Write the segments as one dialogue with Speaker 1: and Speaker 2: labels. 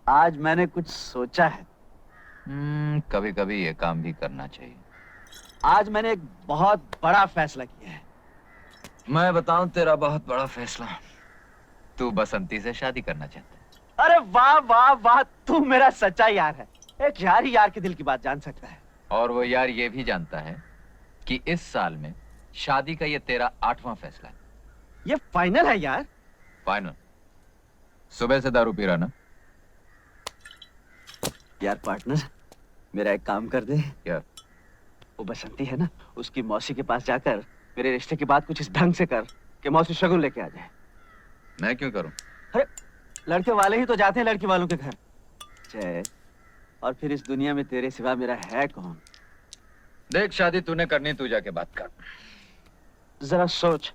Speaker 1: आज मैंने कुछ सोचा है।
Speaker 2: कभी कभी ये काम भी करना चाहिए।
Speaker 1: आज मैंने एक बहुत बड़ा फैसला किया है।
Speaker 2: मैं बताऊं तेरा बहुत बड़ा फैसला। तू बसंती से शादी करना चाहता है।
Speaker 1: अरे वाह वाह वाह, तू मेरा सच्चा यार है। एक यार ही यार के दिल की बात जान सकता है।
Speaker 2: और वो यार ये भी जानता है कि इस साल में शादी का ये तेरा 8वां फैसला है।
Speaker 1: ये फाइनल है यार।
Speaker 2: फाइनल। सुबह से दारू पी रहा ना?
Speaker 1: यार पार्टनर, मेरा एक काम कर दे।
Speaker 2: क्या?
Speaker 1: वो बसंती है ना, उसकी मौसी के पास जाकर मेरे रिश्ते की बात कुछ इस ढंग से कर कि मौसी शगुन लेके आ जाए।
Speaker 2: मैं क्यों करूं?
Speaker 1: अरे लड़के वाले ही तो जाते हैं लड़की वालों के घर। जय, और फिर इस दुनिया में तेरे सिवा मेरा है कौन?
Speaker 2: देख, शादी तूने करनी, तू जाके बात कर।
Speaker 1: जरा सोच,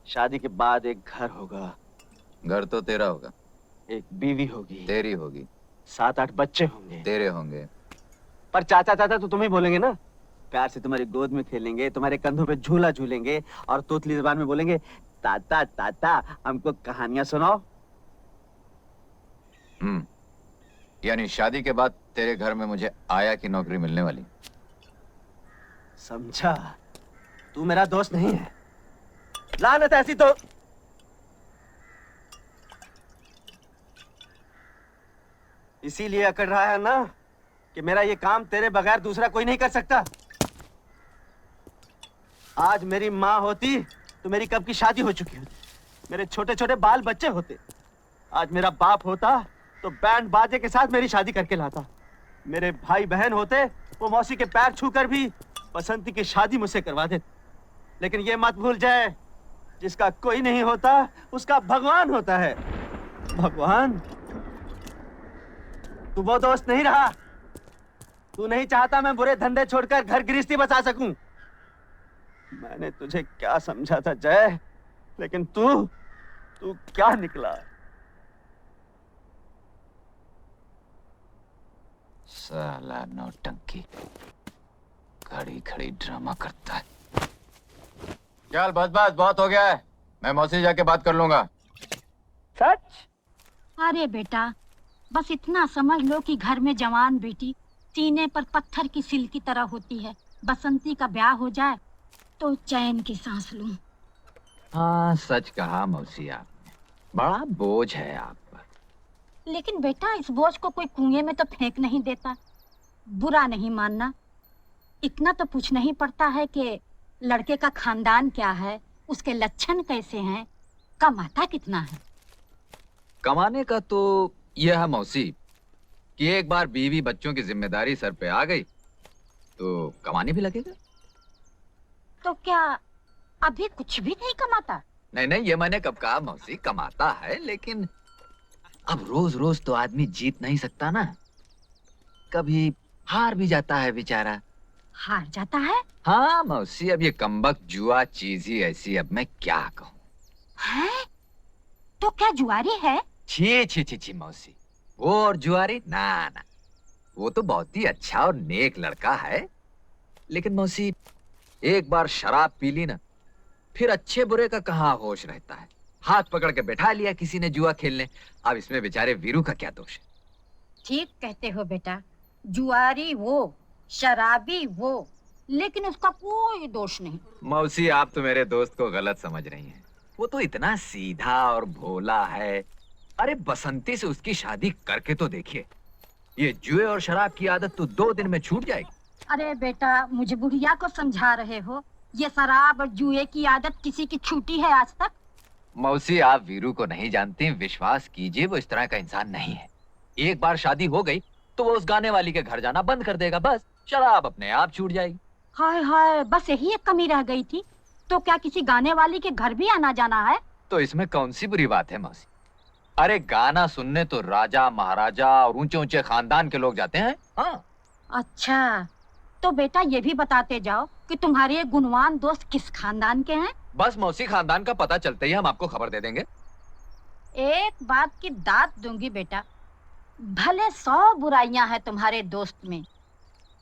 Speaker 1: शादी के बाद एक घर होगा।
Speaker 2: घर तो तेरा होगा।
Speaker 1: एक बीवी होगी।
Speaker 2: तेरी होगी।
Speaker 1: 7-8 बच्चे होंगे।
Speaker 2: तेरे होंगे।
Speaker 1: पर चाचा चाचा तो तुम ही बोलेंगे ना। प्यार से तुम्हारी गोद में खेलेंगे, तुम्हारे कंधों पे झूला झूलेंगे और तोतली जुबान में बोलेंगे, ताता ताता हमको कहानियां सुनाओ।
Speaker 2: यानी शादी के बाद तेरे घर में मुझे आया की नौकरी मिलने वाली।
Speaker 1: समझा? तू मेरा दोस्त नहीं है। लानत ऐसी तो इसीलिए अकड़ रहा है ना कि मेरा ये काम तेरे बगैर दूसरा कोई नहीं कर सकता। आज मेरी माँ होती तो मेरी कब की शादी हो चुकी होती, मेरे छोटे छोटे बाल बच्चे होते। आज मेरा बाप होता तो बैंड बाजे के साथ मेरी शादी करके लाता। मेरे भाई बहन होते, वो मौसी के पैर छूकर भी बसंती की शादी मुझसे करवा देते। लेकिन ये मत भूल जाए, जिसका कोई नहीं होता उसका भगवान होता है। भगवान? तू वो दोस्त नहीं रहा। तू नहीं चाहता मैं बुरे धंधे छोड़कर घर गृहस्थी बसा सकूं। मैंने तुझे क्या समझा था जय, लेकिन तू क्या निकला?
Speaker 2: साला नौटंकी, खड़ी खड़ी ड्रामा करता है। चल बस बस, बहुत हो गया है। मैं मौसी जाके बात कर लूंगा।
Speaker 1: सच?
Speaker 3: अरे बेटा, बस इतना समझ लो कि घर में जवान बेटी सीने पर पत्थर की सिल की तरह होती है। बसंती का ब्याह हो जाए तो चैन की सांस लूं।
Speaker 2: हाँ, सच कहा मौसी आपने। बड़ा बोझ है आप पर।
Speaker 3: लेकिन बेटा, इस बोझ को कोई कुएं में तो फेंक नहीं देता। बुरा नहीं मानना, इतना तो पूछना ही पड़ता है कि लड़के का खानदान क्या है, उसके लक्षण कैसे हैं, कमाता कितना है।
Speaker 2: कमाने का तो यह है मौसी कि एक बार बीवी बच्चों की जिम्मेदारी सर पे आ गई तो कमाने भी लगेगा।
Speaker 3: तो क्या अभी कुछ भी नहीं कमाता?
Speaker 2: नहीं नहीं, ये मैंने कब कहा मौसी, कमाता है, लेकिन अब रोज रोज तो आदमी जीत नहीं सकता ना। कभी हार भी जाता है बेचारा।
Speaker 3: हार जाता है?
Speaker 2: हाँ मौसी, अब ये कमबख्त जुआ चीज ही ऐसी, अब मैं क्या कहूँ।
Speaker 3: है? तो क्या जुआरी है?
Speaker 2: छी छी छी छी मौसी, वो और जुआरी ना ना, वो तो बहुत ही अच्छा और नेक लड़का है। लेकिन मौसी, एक बार शराब पी ली ना, फिर अच्छे बुरे का कहाँ होश रहता है। हाथ पकड़ के बैठा लिया किसी ने जुआ खेलने। अब इसमें बेचारे वीरू का क्या दोष है?
Speaker 3: ठीक कहते हो बेटा, जुआरी वो, शराबी वो, लेकिन उसका कोई दोष नहीं।
Speaker 2: मौसी, आप तो मेरे दोस्त को गलत समझ रही हैं। वो तो इतना सीधा और भोला है। अरे बसंती से उसकी शादी करके तो देखिए, ये जुए और शराब की आदत तो 2 दिन में छूट जाएगी।
Speaker 3: अरे बेटा, मुझे बुढ़िया को समझा रहे हो? ये शराब और जुए की आदत किसी की छूटी है आज तक?
Speaker 2: मौसी, आप वीरू को नहीं जानती, विश्वास कीजिए वो इस तरह का इंसान नहीं है। एक बार शादी हो गई तो वो उस गाने वाली के घर जाना बंद कर देगा, बस शराब अपने आप छूट जाएगी।
Speaker 3: हाय हाय, बस यही एक कमी रह गई थी। तो क्या किसी गाने वाली के घर भी आना जाना है?
Speaker 2: तो इसमें कौन सी बुरी बात है मौसी? अरे गाना सुनने तो राजा महाराजा और ऊंचे ऊंचे खानदान के लोग जाते हैं। हाँ।
Speaker 3: अच्छा, तो बेटा ये भी बताते जाओ कि तुम्हारे ये गुणवान दोस्त किस खानदान के हैं?
Speaker 2: बस मौसी, खानदान का पता चलते ही हम आपको खबर दे देंगे।
Speaker 3: एक बात की दात दूंगी बेटा, भले 100 बुराइयां हैं तुम्हारे दोस्त में,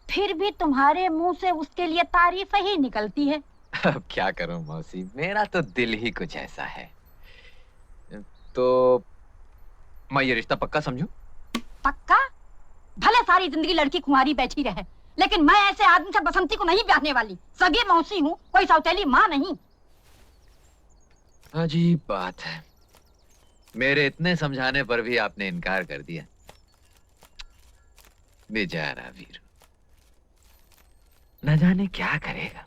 Speaker 3: फिर भी तुम्हारे मुंह से उसके लिए तारीफ ही निकलती है।
Speaker 2: अब क्या करूं मौसी, मेरा तो दिल ही कुछ ऐसा है। तो मैं ये रिश्ता पक्का समझूं?
Speaker 3: पक्का? भले सारी जिंदगी लड़की कुंवारी बैठी रहे, लेकिन मैं ऐसे आदमी से बसंती को नहीं ब्याहने वाली। सगी मौसी हूँ, कोई सौतेली माँ नहीं।
Speaker 2: अजीब बात है, मेरे इतने समझाने पर भी आपने इनकार कर दिया। बेचारा वीरू, न जाने क्या करेगा।